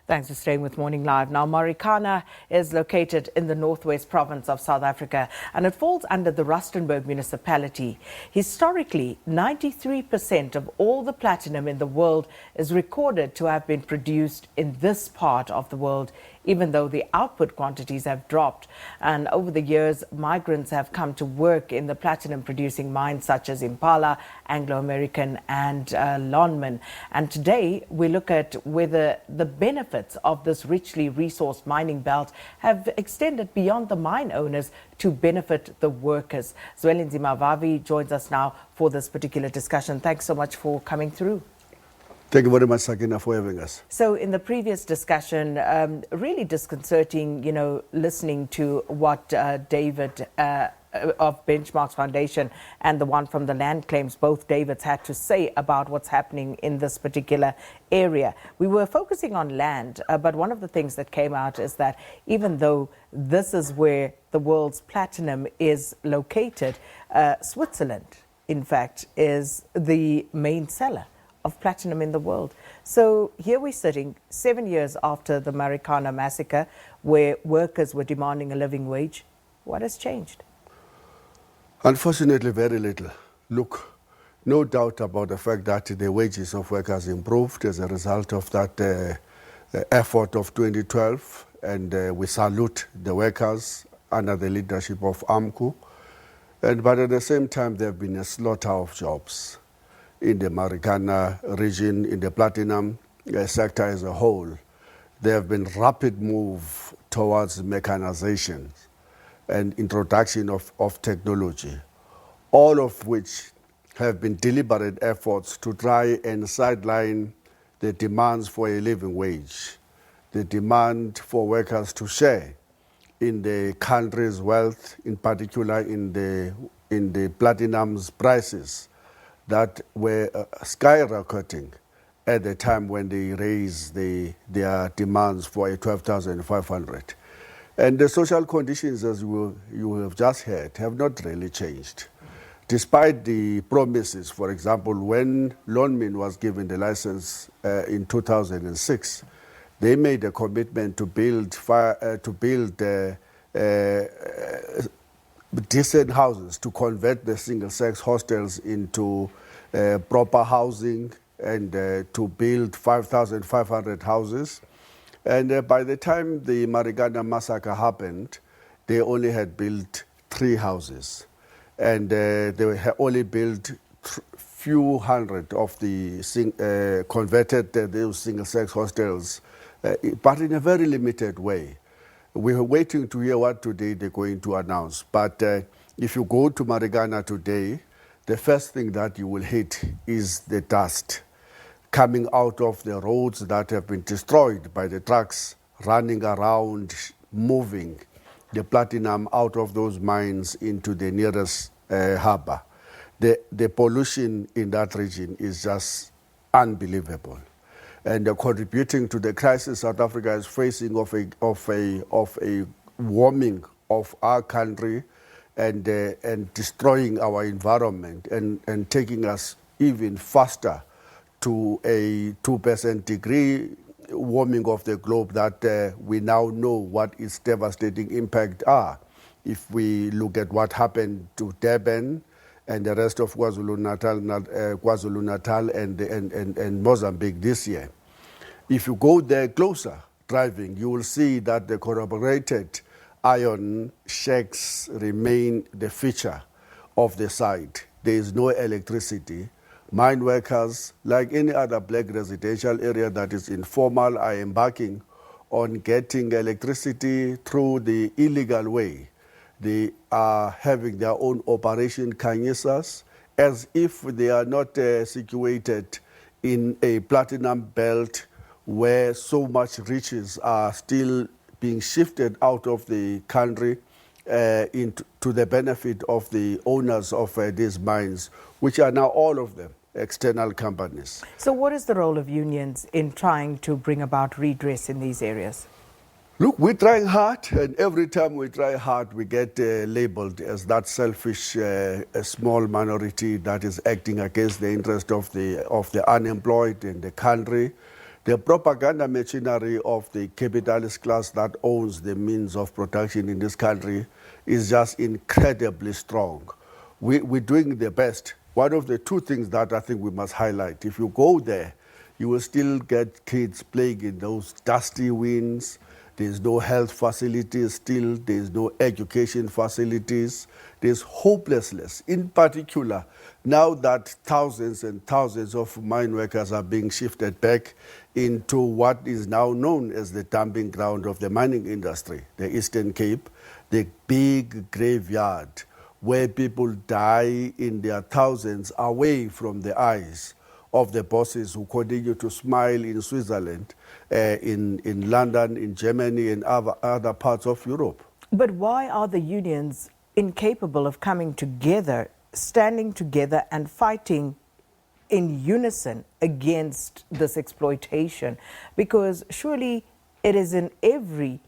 Thanks for staying with Morning Live. Now, Marikana is located in the northwest province of South Africa, and it falls under the Rustenburg Municipality. Historically, 93% of all the platinum in the world is recorded to have been produced in this part of the world, even though the output quantities have dropped. And over the years, migrants have come to work in the platinum-producing mines such as Impala, Anglo American and Lonmin. And today, we look at whether the benefits of this richly resourced mining belt have extended beyond the mine owners to benefit the workers. Zwelinzima Vavi joins us now for this particular discussion. Thanks so much for coming through. Thank you very much, Sakina, for having us. So in the previous discussion, really disconcerting, listening to what David of Benchmarks Foundation and the one from the Land Claims, both Davids had to say about what's happening in this particular area. We were focusing on land, but one of the things that came out is that even though this is where the world's platinum is located, Switzerland, in fact, is the main seller of platinum in the world. So here we're sitting 7 years after the Marikana massacre, where workers were demanding a living wage. What has changed? Unfortunately, very little. Look, no doubt about the fact that the wages of workers improved as a result of that effort of 2012, and we salute the workers under the leadership of AMCU. But at the same time, there have been a slaughter of jobs in the Marikana region, in the platinum sector as a whole. There have been rapid move towards mechanization and introduction of technology, all of which have been deliberate efforts to try and sideline the demands for a living wage, the demand for workers to share in the country's wealth, in particular in the platinum's prices that were skyrocketing at the time when they raised their demands for a 12,500. And the social conditions, as you have just heard, have not really changed. Despite the promises, for example, when Lonmin was given the license in 2006, they made a commitment to build decent houses, to convert the single-sex hostels into proper housing, and to build 5,500 houses. And by the time the Marikana massacre happened, they only had built 3 houses. And they had only built few hundred of the converted those single-sex hostels, but in a very limited way. We were waiting to hear what today they're going to announce. But if you go to Marikana today, the first thing that you will hit is the dust coming out of the roads that have been destroyed by the trucks running around, moving the platinum out of those mines into the nearest harbor. The pollution in that region is just unbelievable, and contributing to the crisis South Africa is facing of a warming of our country and destroying our environment and taking us even faster to a 2% degree warming of the globe that we now know what its devastating impact are. If we look at what happened to Durban and the rest of KwaZulu-Natal and Mozambique this year. If you go there closer, driving, you will see that the corroborated iron shacks remain the feature of the site. There is no electricity. Mine workers, like any other black residential area that is informal, are embarking on getting electricity through the illegal way. They are having their own operation Kanyisas, as if they are not situated in a platinum belt where so much riches are still being shifted out of the country into the benefit of the owners of these mines, which are now all of them external companies. So what is the role of unions in trying to bring about redress in these areas? Look, we're trying hard, and every time we try hard, we get labeled as that selfish small minority that is acting against the interest of the unemployed in the country. The propaganda machinery of the capitalist class that owns the means of production in this country is just incredibly strong. We're doing the best. One of the two things that I think we must highlight, if you go there, you will still get kids playing in those dusty winds. There's no health facilities still. There's no education facilities. There's hopelessness. In particular, now that thousands and thousands of mine workers are being shifted back into what is now known as the dumping ground of the mining industry, the Eastern Cape, the big graveyard where people die in their thousands away from the eyes of the bosses who continue to smile in Switzerland, in London, in Germany, and other parts of Europe. But why are the unions incapable of coming together, standing together and fighting in unison against this exploitation? Because surely it is in every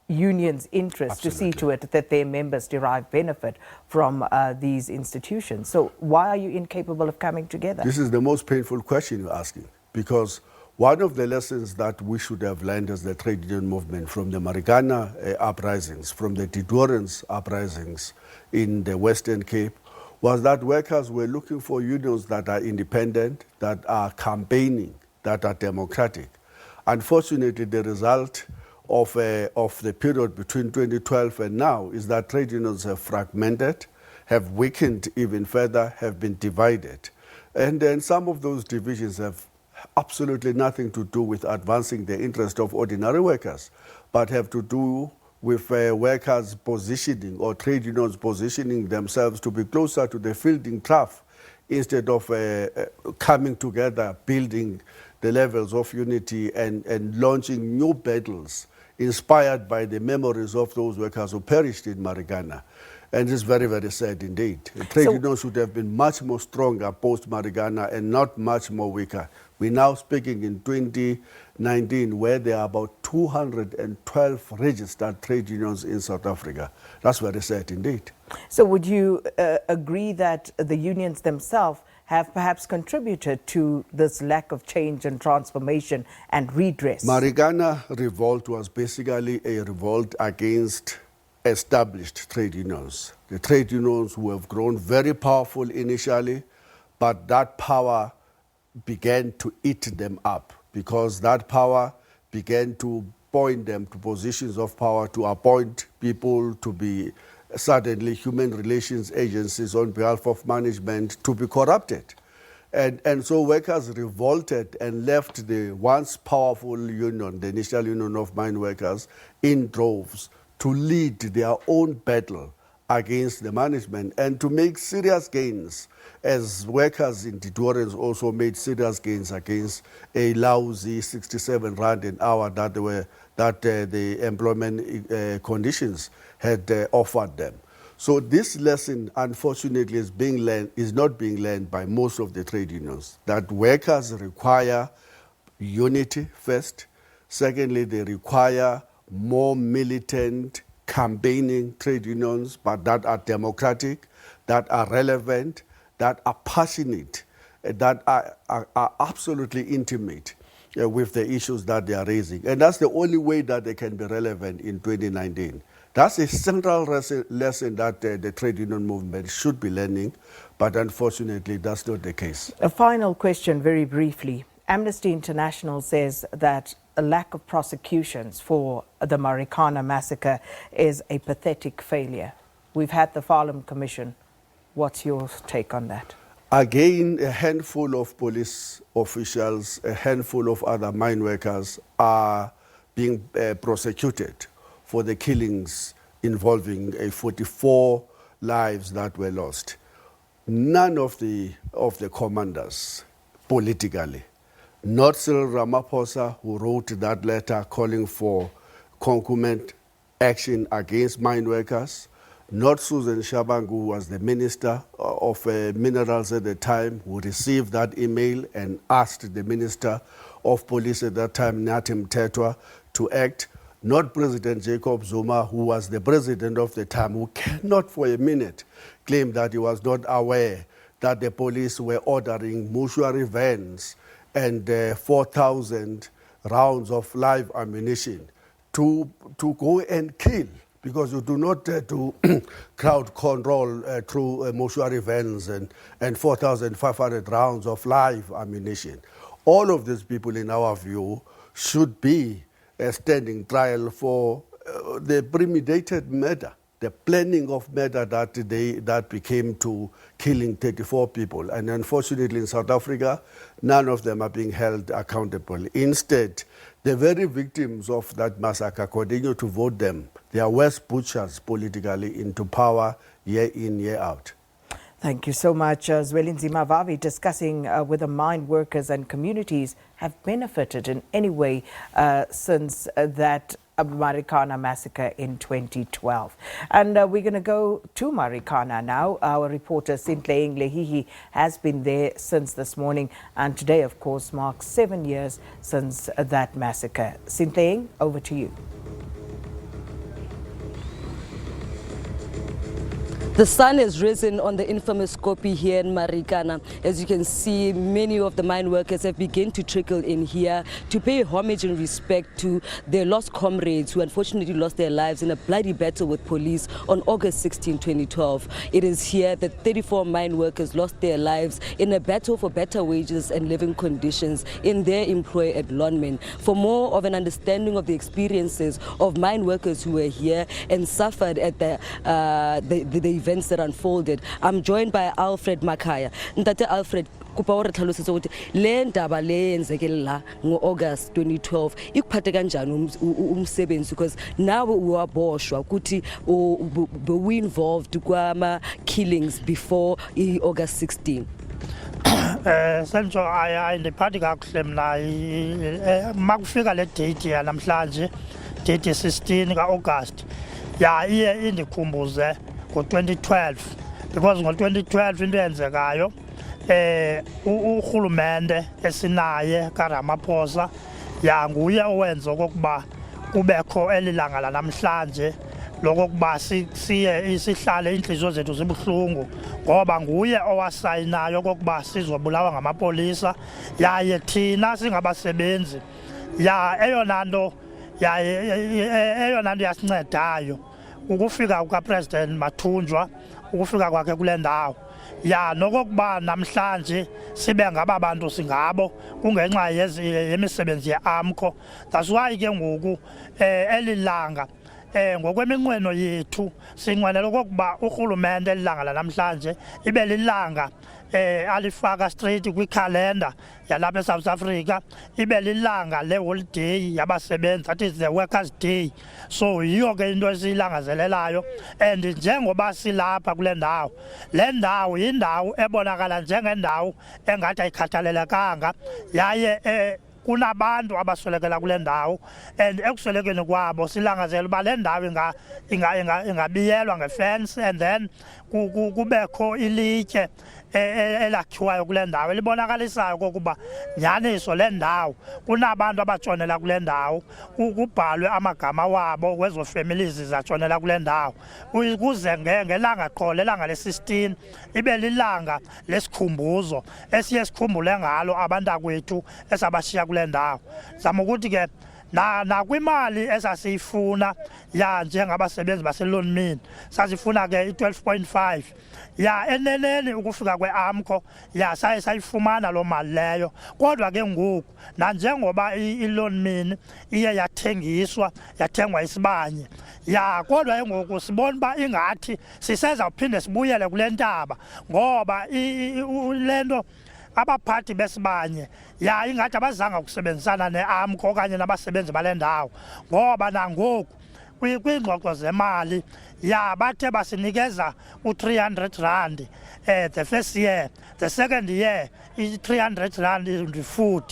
union's interest to see to it that their members derive benefit from these institutions. So why are you incapable of coming together? This is the most painful question you're asking, because one of the lessons that we should have learned as the trade union movement from the Marikana uprisings, from the Tidorans uprisings in the Western Cape, was that workers were looking for unions that are independent, that are campaigning, that are democratic. Unfortunately, the result of the period between 2012 and now is that trade unions have fragmented, have weakened even further, have been divided. And then some of those divisions have absolutely nothing to do with advancing the interest of ordinary workers, but have to do with workers positioning or trade unions positioning themselves to be closer to the fielding trough instead of coming together, building the levels of unity and launching new battles inspired by the memories of those workers who perished in Marikana. And it's very, very sad indeed. Trade unions should have been much more stronger post-Marikana and not much more weaker. We're now speaking in 2019 where there are about 212 registered trade unions in South Africa. That's very sad indeed. So would you agree that the unions themselves have perhaps contributed to this lack of change and transformation and redress? Marikana revolt was basically a revolt against established trade unions. The trade unions who have grown very powerful initially, but that power began to eat them up because that power began to point them to positions of power, to appoint people to be suddenly human relations agencies on behalf of management, to be corrupted. And so workers revolted and left the once powerful union, the initial union of mine workers, in droves to lead their own battle against the management and to make serious gains, as workers in Tidorans also made serious gains against a lousy 67 rand an hour that the employment conditions had offered them. So this lesson, unfortunately, is not being learned by most of the trade unions, that workers require unity first. Secondly, they require more militant, campaigning trade unions, but that are democratic, that are relevant, that are passionate, that are absolutely intimate with the issues that they are raising. And that's the only way that they can be relevant in 2019. That's a central lesson that the trade union movement should be learning, but unfortunately that's not the case. A final question, very briefly. Amnesty International says that a lack of prosecutions for the Marikana massacre is a pathetic failure. We've had the Farlam Commission. What's your take on that? Again, a handful of police officials, a handful of other mine workers are being prosecuted for the killings involving 44 lives that were lost. None of the commanders politically, not Cyril Ramaphosa, who wrote that letter calling for concomitant action against mine workers, not Susan Shabangu, who was the Minister of Minerals at the time, who received that email and asked the Minister of Police at that time, Natim Tetwa, to act. Not President Jacob Zuma, who was the president of the time, who cannot for a minute claim that he was not aware that the police were ordering mortuary vans and 4,000 rounds of live ammunition to go and kill, because you do not do crowd control through mortuary vans and 4,500 rounds of live ammunition. All of these people, in our view, should be a standing trial for the premeditated murder, the planning of murder that became to killing 34 people. And unfortunately in South Africa, none of them are being held accountable. Instead, the very victims of that massacre continue to vote them. They are worse butchers politically into power year in, year out. Thank you so much. Zwelinzima Vavi discussing whether mine workers and communities have benefited in any way since that Marikana massacre in 2012. And we're going to go to Marikana now. Our reporter Sentleeng Lehihi has been there since this morning, and today, of course, marks 7 years since that massacre. Sentleeng, over to you. The sun has risen on the infamous Kopi here in Marikana. As you can see, many of the mine workers have begun to trickle in here to pay homage and respect to their lost comrades who unfortunately lost their lives in a bloody battle with police on August 16, 2012. It is here that 34 mine workers lost their lives in a battle for better wages and living conditions in their employ at Lonmin. For more of an understanding of the experiences of mine workers who were here and suffered at the events that unfolded, I'm joined by Alfred Makaya. Ntate Alfred, kupa ore tlhalosetse ukuthi le ndaba le yenzekile la ngo-August 2012 ikuphathe kanjani umsebenzi, because nawe uwaboshwa ukuthi we involved kwama killings before August 16. Senzo ayindiphathi kakuhle mna makufika le date yanamhlanje, date 16 ka-August, iye indikhumbuze ngo-2012, because ngo-2012 into eyenzekayo urhulumente esinaye kaRamaphosa nguye owenza okokuba kubekho eli langa lanamhlanje lokokuba sihlale inhliziyo zethu zibuhlungu, ngoba nguye owasayinayo okokuba sizobulawa ngamapolisa. Yaye thina singabasebenzi, eyona nto yasincedayo ukufika kukaPresident Mathunjwa, ukufika kwakhe kule ndawo, nokokuba namhlanje sibe ngaba bantu singabo kungenxa yemisebenzi ye-AMCO. That's why ke ngoku eli langa ngokweminqweno yethu sinqwenela okokuba urhulumente elilanga lanamhlanje ibe lilanga alifaka straight kwikhalenda yalapha eSouth Africa, ibe lilanga le-holiday yabasebenzi, that is the Workers' Day. So yiyo ke into esiyilangazelelayo, and njengoba silapha kule ndawo, le ndawo yindawo ebonakala njengendawo engathi ayikhathalelekanga, yaye kunabantu abaswelekela kule ndawo, and ekuswelekeni kwabo silangazela uba le ndawo ingabiyelwa ngefence, and then kubekho ilitye elakhiwayo kule ndawo elibonakalisayo kokuba nyaniso le ndawo kunabantu abatshonela kule ndawo, kubhalwe amagama wabo wezo families zatshonela kule ndawo, kuze ngelanga qho lelanga le-16 ibe lilanga lesikhumbuzo esiye sikhumbule ngalo abantakwethu esabashiya kule ndawo. Zama ukuthi ke nakwimali esasiyifuna njengabasebenzi baseLonmin, sasifuna ke i-12.5 eneneni ukufika kwe-AMCO saye sayifumana loo mali leyo. Kodwa ke ngoku nanjengoba iLonmin iye yathengwa isibanye, kodwa ke ngoku sibona uba ingathi sisezawuphinde sibuyele kule ntaba, ngoba le nto abaphathi besibanye ingathi abazange ukusebenzisana ne-AMCO okanye nabasebenzi bale ndawo, ngoba nangoku kwiingxoxo zemali bathe basinikeza u-300 the first year, the second year i-300 food,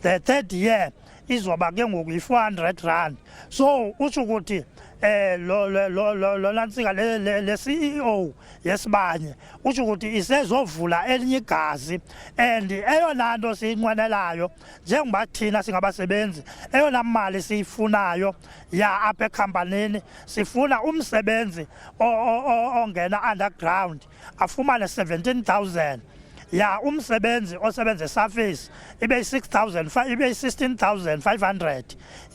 the third year izoba ke ngoku i-400. So utsho ukuthi lo nantsika le CEO yesibanye utsho ukuthi isezovula elinye igazi, and eyona nto siyinqwenelayo njengoba thina singabasebenzi, eyona mali siyifunayo apha ekhampanini, sifuna umsebenzi ongena underground afumane 17,000 ya umsebenzi osebenza esurface ibe 6,000 ibe 16,500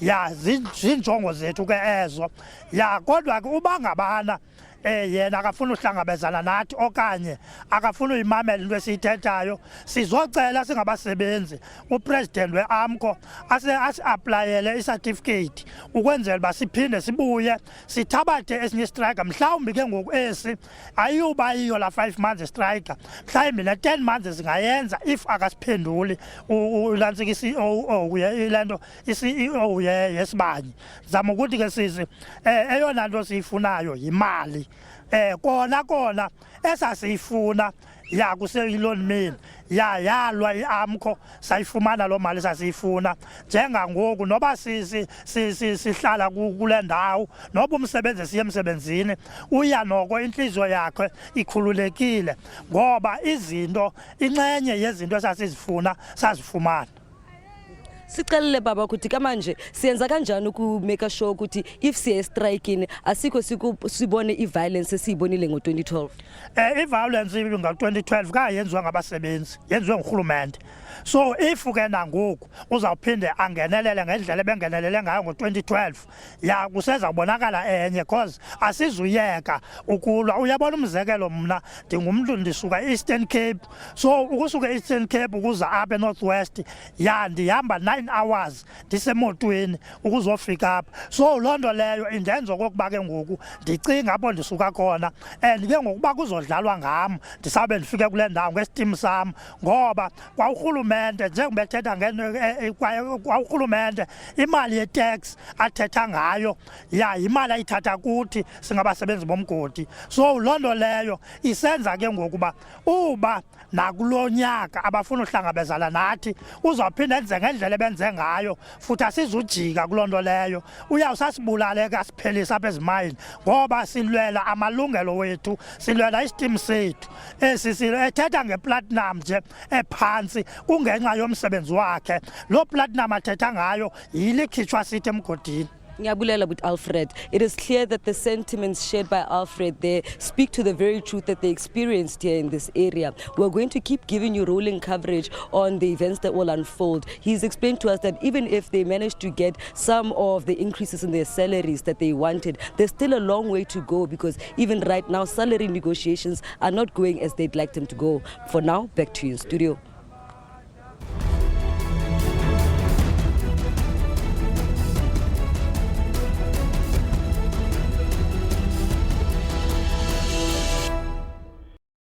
ya zinjongo zethu ke ezo ya kodwa ke uba ngabana yena akafuna uhlangabezana nathi okanye akafuna uyimamela into esiyithethayo sizocela singabasebenzi upresident weAMCO asi-aplayele icertificate ukwenzela uba siphinde sibuye sithabathe esinye istrike mhlawumbi ke ngoku esi ayuba yiyo la 5 months strike mhlawumbi ne-10 months singayenza if akasiphenduli ulantsika i-CEO ilento i-CEO yesibanye zama ukuthi ke sisi eyona nto siyifunayo yimali kona esasiyifuna ya kuse-Lonmin yalwa iAMCO sayifumana loo mali sasiyifuna njengangoku noba sihlala kule ndawo noba umsebenzi siye emsebenzini uya noko inhliziyo yakhe ikhululekile ngoba izinto inxenye yezinto esasizifuna sazifumana. Sicalile baba ukuthi kamanje siyenza kanjani ukumake sure ukuthi if siye strike asikho sibone iviolence esiyibonile ngo2012 iviolence ngo2012 kayenziwa ngabasebenzi yenziwe ngurhulumente so if ke nangoku uzawuphinde angenelele ngendlela bengenelele ngayo ngo2012 ya kusezabonakala enye because asizuyeka ukulwa uyabona umzekelo mna ndingumntu ndisuka Eastern Cape so ukusuka Eastern Cape ukuza apha eNorthwest ya ndihamba 9 hours ndisemotweni ukuzofika apha so loo nto leyo indenza okokuba ke ngoku ndicinga apho ndisuka khona and ke ngokuba kuzodlalwa ngam ndisawube ndifike kule ndawo ngestim sam ngoba kwaurhulumente njengoba bethetha kwaurhulumente imali yetax athetha ngayo ya imali ayithatha kuthi singabasebenzi bomgodi so loo nto leyo isenza ke ngokuba uba nakulo nyaka abafuna uhlangabezana nathi uzawuphinda enze ngendlela benze ngayo futhi asizujika kuloo nto leyo uyawusasibulale ke asiphelisa apha ezimayini ngoba silwela amalungelo wethu silwela istim sethu ethetha ngeplatinum nje ephantsi kungenxa yomsebenzi wakhe loo platinum athetha ngayo yile khitshwa sithi emgodini. Ngiyabulela with Alfred. It is clear that the sentiments shared by Alfred there speak to the very truth that they experienced here in this area. We're going to keep giving you rolling coverage on the events that will unfold. He's explained to us that even if they managed to get some of the increases in their salaries that they wanted, there's still a long way to go because even right now, salary negotiations are not going as they'd like them to go. For now, back to you, studio.